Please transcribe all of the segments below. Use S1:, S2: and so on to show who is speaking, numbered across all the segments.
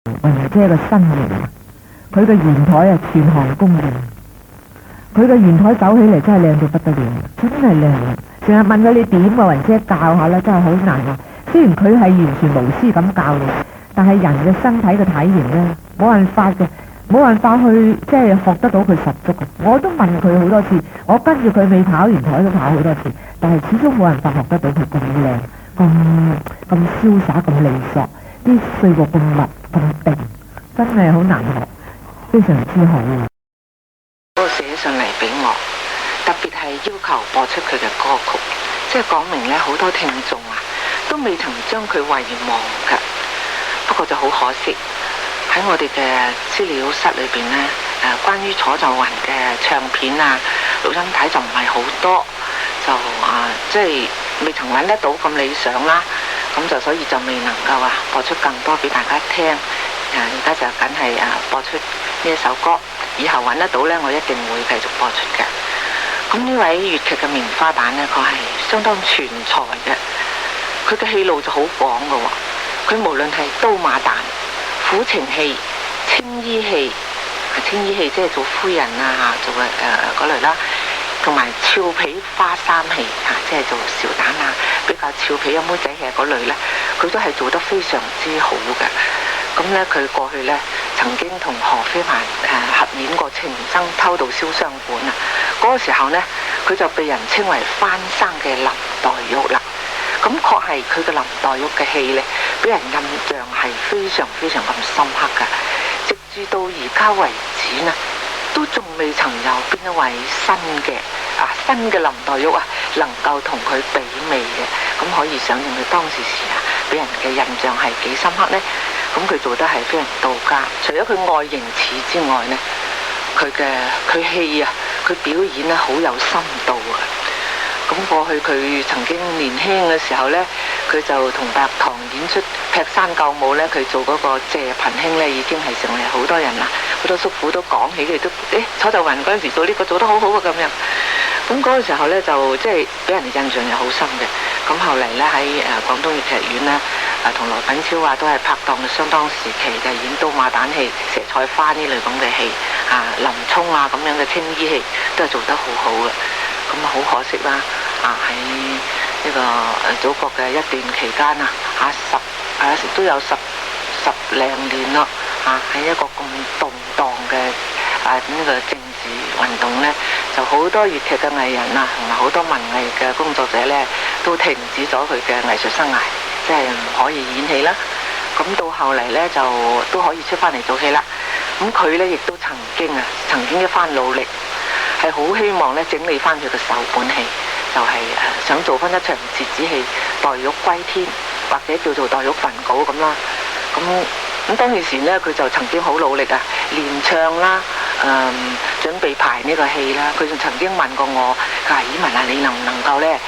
S1: 雲姐嘅身形，佢嘅絃台啊全行公認，佢嘅絃台走起嚟真係靚到不得了，真係靚啊！成日問佢你點啊，雲姐教下啦，真係好難啊！雖然佢係完全無私咁教你，但係人嘅身體嘅體型呢，冇辦法嘅，冇辦法去即係學得到佢十足嘅。我都問佢好多次，我跟住佢未跑絃台都跑好多次，但係始終冇辦法學得到佢咁靚、咁瀟灑、咁利索，啲碎步咁密、咁定，真係好難學，非常之好啊！
S2: 都寫信嚟俾我，特別係要求播出佢嘅歌曲，即係講明呢，好多聽眾啊都未曾將佢遺忘㗎。不過就好可惜，喺我哋嘅資料室裏邊呢，關於楚岫雲嘅唱片啊、錄音帶就唔係好多，就即係未曾揾得到咁理想啦。咁就所以就未能夠播出更多俾大家聽。而家就梗係播出呢一首歌，以後揾得到呢，我一定會繼續播出嘅。咁呢位粵劇嘅棉花旦呢，佢係相當全才嘅，佢嘅戲路就好廣嘅喎。佢無論係刀馬旦、苦情戲、青衣戲，青衣戲即係做夫人啊，做嘅嗰類啦，同埋俏皮花衫戲即係做小旦啊，比較俏皮嘅妹仔戲嗰類呢，佢都係做得非常之好嘅。咁呢，佢過去呢曾經同何非凡合演過《情僧偷渡燒傷館》啊，嗰個時候呢，佢就被人稱為翻生嘅林黛玉啦。咁確係佢嘅林黛玉嘅戲呢，俾人印象係非常非常咁深刻㗎。直至到而家為止呢，都仲未曾有邊一位新嘅林黛玉能夠同佢媲美嘅。咁可以想象佢當時俾人嘅印象係幾深刻呢？咁佢做得係非常到家，除咗佢外形似之外呢，佢戲佢表演呢好有深度啊！咁過去佢曾經年輕嘅時候呢，佢就同白堂演出《劈山救母》呢，佢做嗰個謝貧兄呢，已經係成為好多人啦，好多叔父都講起佢都楚岫雲嗰陣時做呢個做得好好啊咁樣。咁嗰個時候呢，就即係俾人哋印象又好深嘅。咁後嚟呢，喺廣東粵劇院呢，同羅品超都係拍檔相當時期嘅，演刀馬旦戲、蛇菜花呢類咁嘅戲林沖咁樣嘅青衣戲都係做得好好嘅。咁好可惜啦！喺呢個祖國嘅一段期間都有十零年咯喺一個咁動盪嘅呢個政治運動呢，就好多粵劇嘅藝人同埋好多文藝嘅工作者呢，都停止咗佢嘅藝術生涯，即係唔可以演戲啦。咁到後嚟呢，就都可以出翻嚟做戲啦。咁佢呢，亦都曾經一番努力，係好希望咧整理翻佢嘅首本戲，就係想做翻一場折子戲《黛玉歸天》，或者叫做《黛玉焚稿》咁啦。咁當其時呢，佢就曾經好努力練唱啦，準備排呢個戲啦。佢仲曾經問過我，佢話：綺雯你能唔能夠咧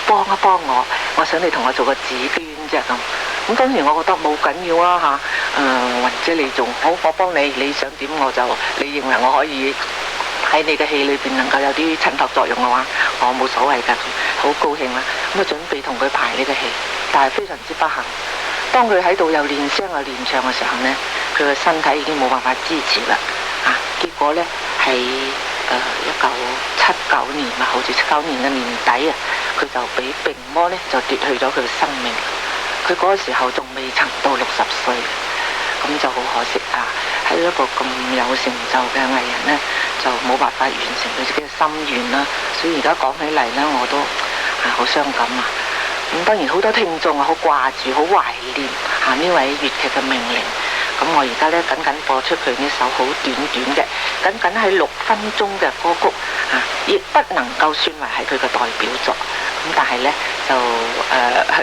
S2: 幫一幫我？我想你同我做個紫鵑啫咁。咁當時我覺得冇緊要啦雲姐你做好，我幫你，你想點你認為我可以喺你嘅戲裏邊能夠有啲襯托作用嘅話，我冇所謂㗎，好高興啦。咁準備同佢排呢個戲，但係非常之不幸。當佢喺度又練聲又練唱嘅時候呢，佢嘅身體已經冇辦法支持啦。結果呢，喺1979年好似79年嘅年底佢就俾病魔呢就奪去咗佢嘅生命。佢嗰個時候仲未曾到60歲，咁就好可惜喺一個咁有成就嘅藝人呢，就冇辦法完成佢自己嘅心願啦。所以而家講起嚟呢，我都好傷感咁當然好多聽眾好掛住、好懷念呢位粵劇嘅名伶。咁我而家呢，僅僅播出佢呢首好短嘅，僅僅係6分鐘嘅歌曲亦不能夠算為係佢嘅代表作。咁但係呢，就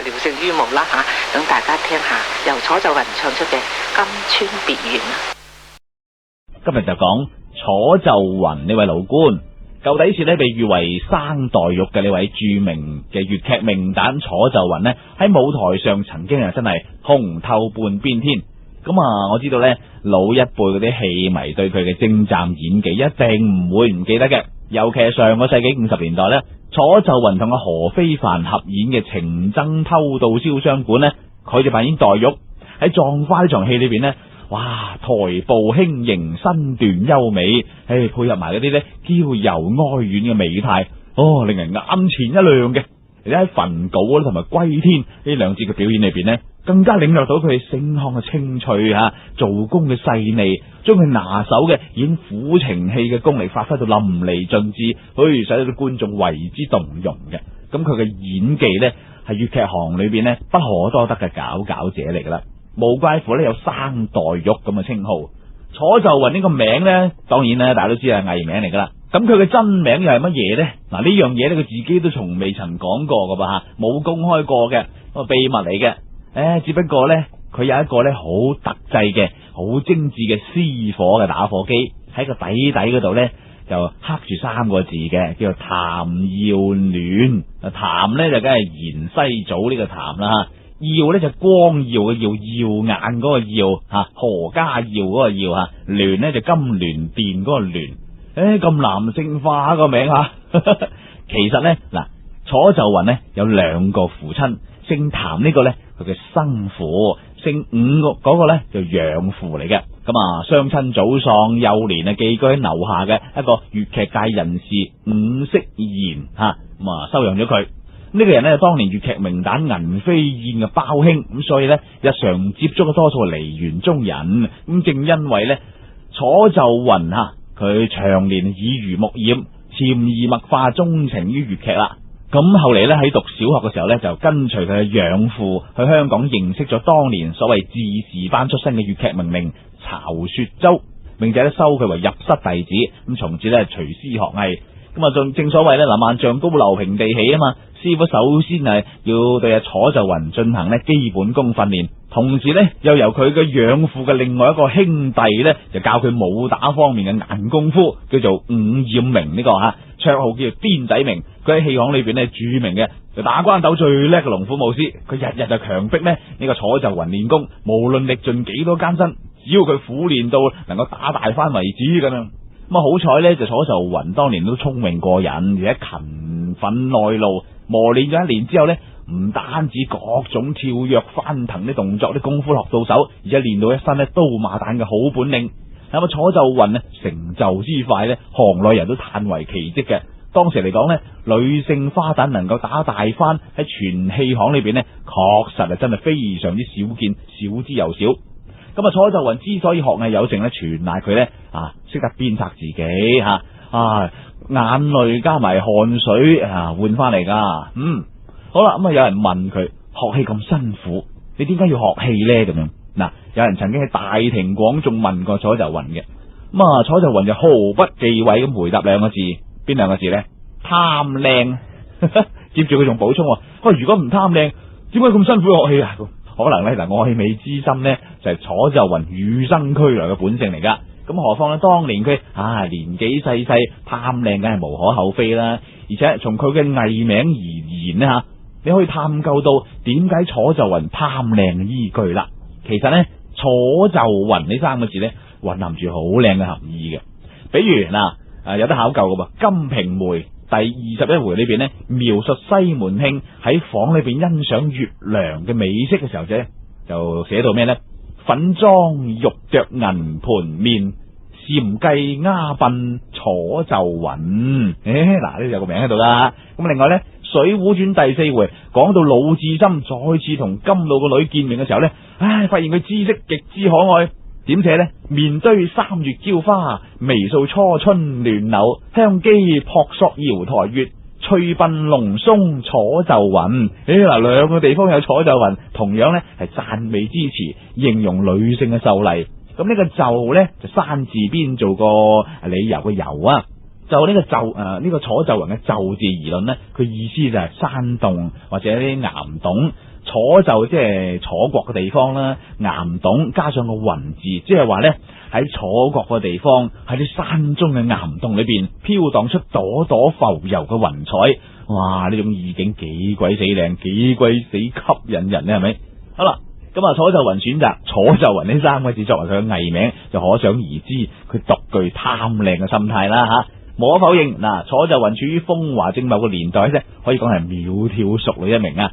S2: 聊勝於無啦等大家聽下由楚岫雲唱出嘅《金川別院》。
S3: 今日就講楚岫雲呢位老官，舊底是呢被譽為生黛玉嘅呢位著名嘅粵劇名旦楚岫雲呢，喺舞台上曾經真係紅透半邊天。咁我知道呢，老一輩嗰啲戲迷對佢嘅精湛演技一定唔會唔記得嘅。尤其係上個世紀50年代呢，楚岫雲同何非凡合演嘅《情僧偷渡燒傷館》呢，佢就扮演黛玉。喺葬花呢場戲裏邊呢，哇，台步輕盈，身段優美，配合埋嗰啲咧嬌柔哀怨嘅美態，令人眼前一亮嘅。而且喺焚稿同埋歸天呢兩節嘅表演裏邊呢，更加領略到佢聲腔嘅清脆做工嘅細膩，將佢拿手嘅演苦情戲嘅功力發揮到淋漓盡致，使到啲觀眾為之動容嘅。咁佢嘅演技呢，係粵劇行裏邊呢不可多得嘅佼佼者嚟噶啦，無怪乎呢有生黛玉咁嘅稱號。楚岫雲呢個名呢，當然呢大家都知係藝名嚟噶啦。咁佢嘅真名又係乜嘢呢？嗱，呢樣嘢呢，佢自己都從未曾講過噶噃吓，冇公開過嘅個秘密嚟嘅。只不過呢，佢有一個呢好特製嘅、好精緻嘅私火嘅打火機喺個底嗰度呢，就刻住3個字嘅，叫做譚耀暖。譚呢就梗係芫茜棗呢個譚啦，耀呢就光耀嘅耀，耀眼嗰個耀何家耀嗰個耀，聯呢就金聯電嗰個聯。咁男性化個名其實呢，嗱，楚岫雲呢有2個父親，姓譚呢個呢，佢嘅生父，姓伍嗰個呢就養父嚟嘅。咁雙親早喪，幼年寄居喺樓下嘅一個粵劇界人士伍適賢咁收養咗佢。呢個人呢，當年粵劇名旦銀飛燕嘅胞兄，咁所以呢，日常接觸嘅多數係梨園中人。咁正因為呢，楚岫雲佢長年耳濡目染，潛移默化鍾情於粵劇啦。咁後嚟咧喺讀小學嘅時候咧，就跟隨佢嘅養父去香港認識咗當年所謂智士班出身嘅粵劇名伶曹雪洲，並且咧收佢為入室弟子，咁從此咧隨師學藝。咁正所謂咧，萬丈高樓平地起啊嘛，師傅首先係要對楚岫雲進行咧基本功訓練，同時咧又由佢嘅養父嘅另外一個兄弟咧就教佢武打方面嘅硬功夫，叫做伍艷明呢個綽號叫做癲仔明。佢喺戲行裏邊咧著名嘅就打關斗最叻嘅龍虎武師，佢日日就強迫呢個楚岫雲練功，無論歷盡幾多艱辛，只要佢苦練到能夠打大翻為止咁樣。咁好彩呢，就楚岫雲當年都聰明過人，而且勤奮耐勞，磨練咗1年之後呢，唔單止各種跳躍翻騰啲動作啲功夫學到手，而且練到一身呢刀馬旦嘅好本領。咁楚岫雲呢成就之快呢，行內人都嘆為奇蹟嘅。當時嚟講呢，女性花旦能夠打大翻喺全戲行裏邊呢，確實係真係非常之少見，少之又少。咁楚岫雲之所以學藝有成呢，全賴佢呢識得鞭策自己眼淚加埋汗水換翻嚟噶。好啦，咁有人問佢學戲咁辛苦，你點解要學戲呢？咁樣嗱，有人曾經喺大庭廣眾問過楚岫雲嘅，咁楚岫雲就毫不忌諱咁回答2個字，邊2個字呢？貪靚。接住佢仲補充，如果唔貪靚，點解咁辛苦學戲啊？可能呢，愛美之心呢，就係楚岫雲與生俱來嘅本性嚟噶。咁何況呢，當年佢年紀細細，貪靚梗係無可厚非啦。而且從佢嘅藝名而言呢，你可以探究到點解楚岫雲貪靚嘅依據啦。其實呢，楚岫雲呢3個字呢，蘊含住好靚嘅含義嘅。比如有得考究嘅噃，《金瓶梅》第21回裏邊呢，描述西門慶喺房裏邊欣賞月亮嘅美色嘅時候啫，就寫到咩呢？粉妝玉琢銀盤面，禪計鴉鬢楚岫雲。呢有個名喺度啦。咁另外呢，《水滸傳》第4回講到魯智深再次同金老個女見面嘅時候呢，發現佢姿色極之可愛。點寫呢？面堆3月嬌花，眉掃初春亂柳，香肌撲朔瑤台月，翠鬢龍鬆楚岫雲。2個地方有楚岫雲，同樣呢係讚美之詞，形容女性嘅秀麗。咁呢個岫呢，就山字邊做個理由嘅由啊。就呢個岫呢個楚岫雲嘅岫字而論呢，佢意思就係山洞或者啲岩洞。楚就即係楚國嘅地方啦，岩洞加上個雲字，即係話呢，喺楚國嘅地方，喺啲山中嘅岩洞裏邊飄蕩出朵朵浮游嘅雲彩。哇！呢種意境幾鬼死靚，幾鬼死吸引人呢，係咪？好啦，咁楚岫雲選擇楚岫雲呢3個字作為佢嘅藝名，就可想而知佢獨具貪靚嘅心態啦吓。無可否認，楚岫雲處於風華正茂嘅年代啫，可以講係窈窕淑女一名啊！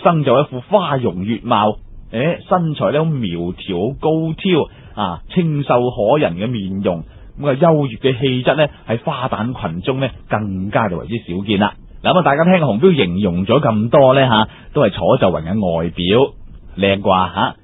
S3: 生就一副花容月貌，身材咧好苗條高挑，清秀可人嘅面容，咁啊優越嘅氣質呢，喺花旦群中呢更加就為之少見啦。嗱，咁大家聽紅標形容咗咁多呢，都係楚岫雲嘅外表靚啩吓，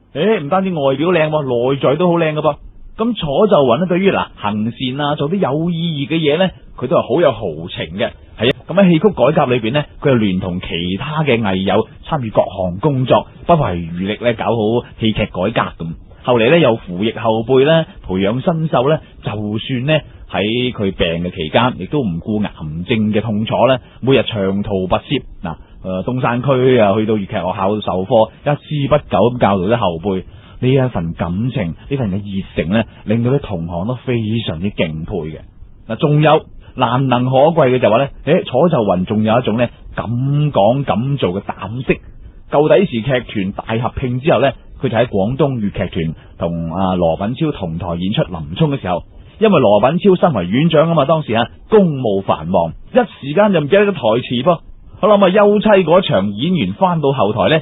S3: 唔單止外表靚，內在都好靚噶噃。咁楚岫雲呢，對於行善做啲有意義嘅嘢呢，佢都係好有豪情嘅。係啊，咁喺戲曲改革裏邊呢，佢又聯同其他嘅藝友參與各項工作，不遺餘力咧搞好戲劇改革咁。後嚟呢，又扶逆後輩咧，培養新秀呢，就算呢喺佢病嘅期間，亦都唔顧癌症嘅痛楚呢，每日長途跋涉東山區啊，去到粵劇學校授課，一絲不苟咁教導啲後輩。呢一份感情，呢份嘅熱誠呢，令到啲同行都非常之敬佩嘅。嗱，仲有難能可貴嘅就話呢，楚岫雲仲有一種呢敢講敢做嘅膽識。舊底時劇團大合併之後呢，佢就喺廣東粵劇團同羅品超同台演出林沖嘅時候，因為羅品超身為院長啊嘛，當時公務繁忙，一時間就唔記得咗台詞噃。好啦，休妻嗰場演員翻到後台呢，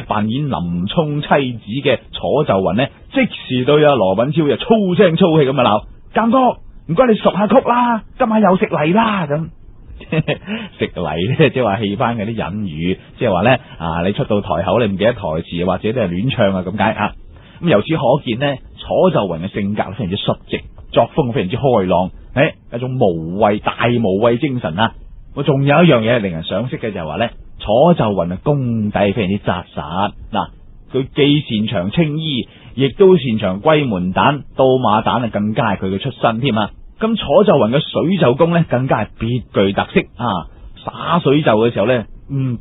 S3: 扮演林沖妻子嘅楚岫雲呢，即時對羅品超就粗聲粗氣咁鬧：監哥，唔該你熟下曲啦，今晚又食泥啦咁。食泥呢，即係話戲班嗰啲隱語，即係話呢，你出到台口你唔記得台詞，或者都係亂唱咁解啊。咁由此可見呢，楚岫雲嘅性格非常之率直，作風非常之開朗，一種大無畏精神啊。我仲有一樣嘢令人賞識嘅就係話呢，楚岫雲功底非常之紮實。佢既擅長青衣，亦都擅長龜門旦、刀馬旦更加係佢嘅出身添啊。咁楚岫雲嘅水袖功呢，更加係別具特色灑水袖嘅時候呢，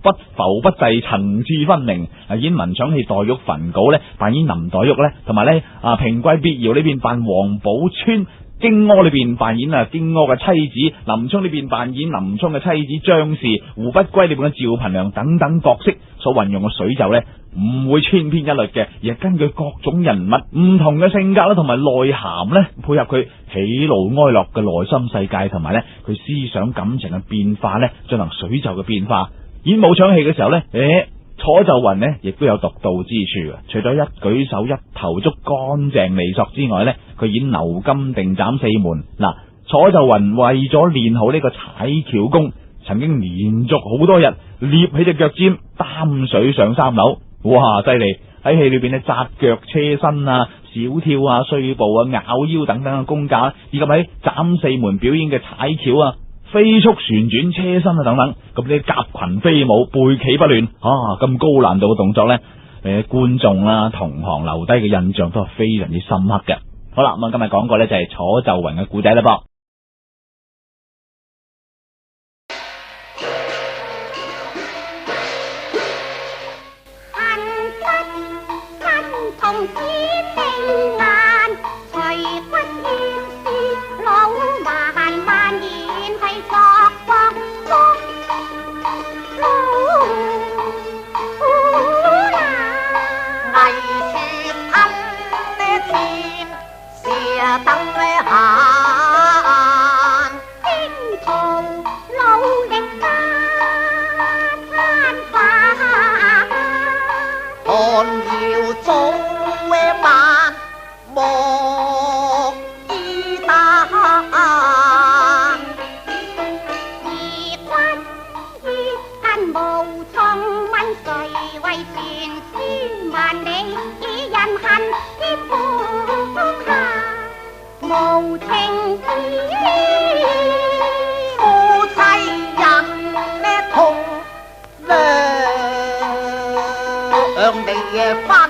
S3: 不浮不滯，層次分明。演文搶戲黛玉焚稿呢，扮演林黛玉呢，同埋呢平貴別窯呢邊扮王寶釧，荊軻裏邊扮演荊軻嘅妻子，林沖呢邊扮演林沖嘅妻子張氏，胡不歸裏邊嘅趙憑良等等角色所運用嘅水袖呢，唔會千篇一律嘅，而係根據各種人物唔同嘅性格啦，同埋內涵呢，配合佢喜怒哀樂嘅內心世界，同埋呢佢思想感情嘅變化呢，進行水袖嘅變化。演武搶戲嘅時候呢，楚岫雲呢亦都有獨到之處嘅。除咗一舉手一投足乾淨利索之外呢，佢演流金定斬四門。楚岫雲為咗練好呢個踩轎功，曾經連續好多日捏起隻腳尖擔水上3樓。哇，犀利！喺戲裏邊呢，紮腳車身小跳碎步咬腰等等嘅功架，以及喺斬四門表演嘅踩轎飛速旋轉車身等等，咁啲夾裙飛舞背企不亂咁高難度嘅動作呢，觀眾同行留低嘅印象都係非常之深刻嘅。好啦，咁今日講過呢，就係楚岫雲嘅故仔啦噃。
S4: 花